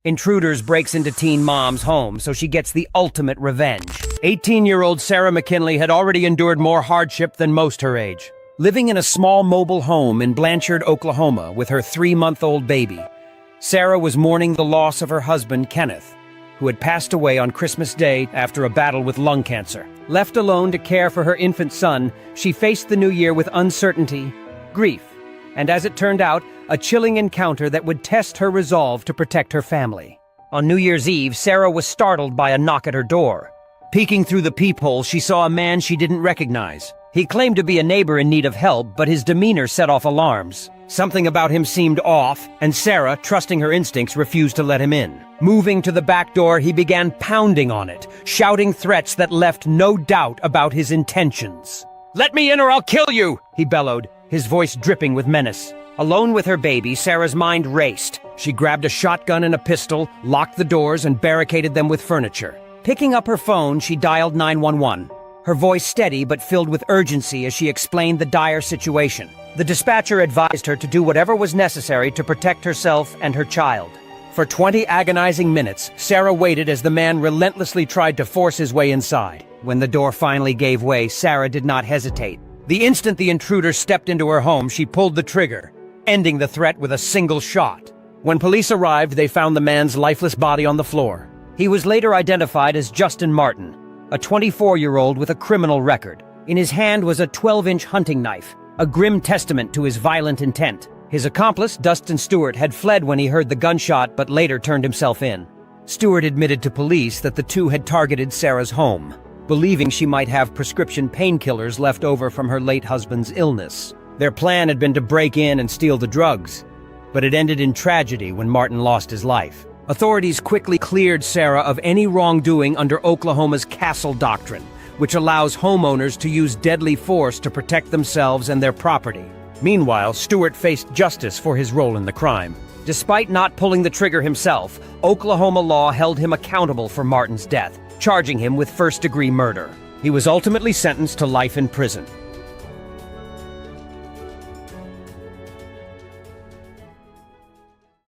Intruders breaks into teen mom's home, so she gets the ultimate revenge. 18-year-old Sarah McKinley had already endured more hardship than most her age. Living in a small mobile home in Blanchard, Oklahoma, with her 3-month-old baby, Sarah was mourning the loss of her husband, Kenneth, who had passed away on Christmas Day after a battle with lung cancer. Left alone to care for her infant son, she faced the new year with uncertainty, grief, and as it turned out, a chilling encounter that would test her resolve to protect her family. On New Year's Eve, Sarah was startled by a knock at her door. Peeking through the peephole, she saw a man she didn't recognize. He claimed to be a neighbor in need of help, but his demeanor set off alarms. Something about him seemed off, and Sarah, trusting her instincts, refused to let him in. Moving to the back door, he began pounding on it, shouting threats that left no doubt about his intentions. "Let me in or I'll kill you!" he bellowed, his voice dripping with menace. Alone with her baby, Sarah's mind raced. She grabbed a shotgun and a pistol, locked the doors, and barricaded them with furniture. Picking up her phone, she dialed 911. Her voice steady but filled with urgency as she explained the dire situation. The dispatcher advised her to do whatever was necessary to protect herself and her child. For 20 agonizing minutes, Sarah waited as the man relentlessly tried to force his way inside. When the door finally gave way, Sarah did not hesitate. The instant the intruder stepped into her home, she pulled the trigger, ending the threat with a single shot. When police arrived, they found the man's lifeless body on the floor. He was later identified as Justin Martin, a 24-year-old with a criminal record. In his hand was a 12-inch hunting knife, a grim testament to his violent intent. His accomplice, Dustin Stewart, had fled when he heard the gunshot but later turned himself in. Stewart admitted to police that the two had targeted Sarah's home, believing she might have prescription painkillers left over from her late husband's illness. Their plan had been to break in and steal the drugs, but it ended in tragedy when Martin lost his life. Authorities quickly cleared Sarah of any wrongdoing under Oklahoma's Castle Doctrine, which allows homeowners to use deadly force to protect themselves and their property. Meanwhile, Stewart faced justice for his role in the crime. Despite not pulling the trigger himself, Oklahoma law held him accountable for Martin's death, charging him with first-degree murder. He was ultimately sentenced to life in prison.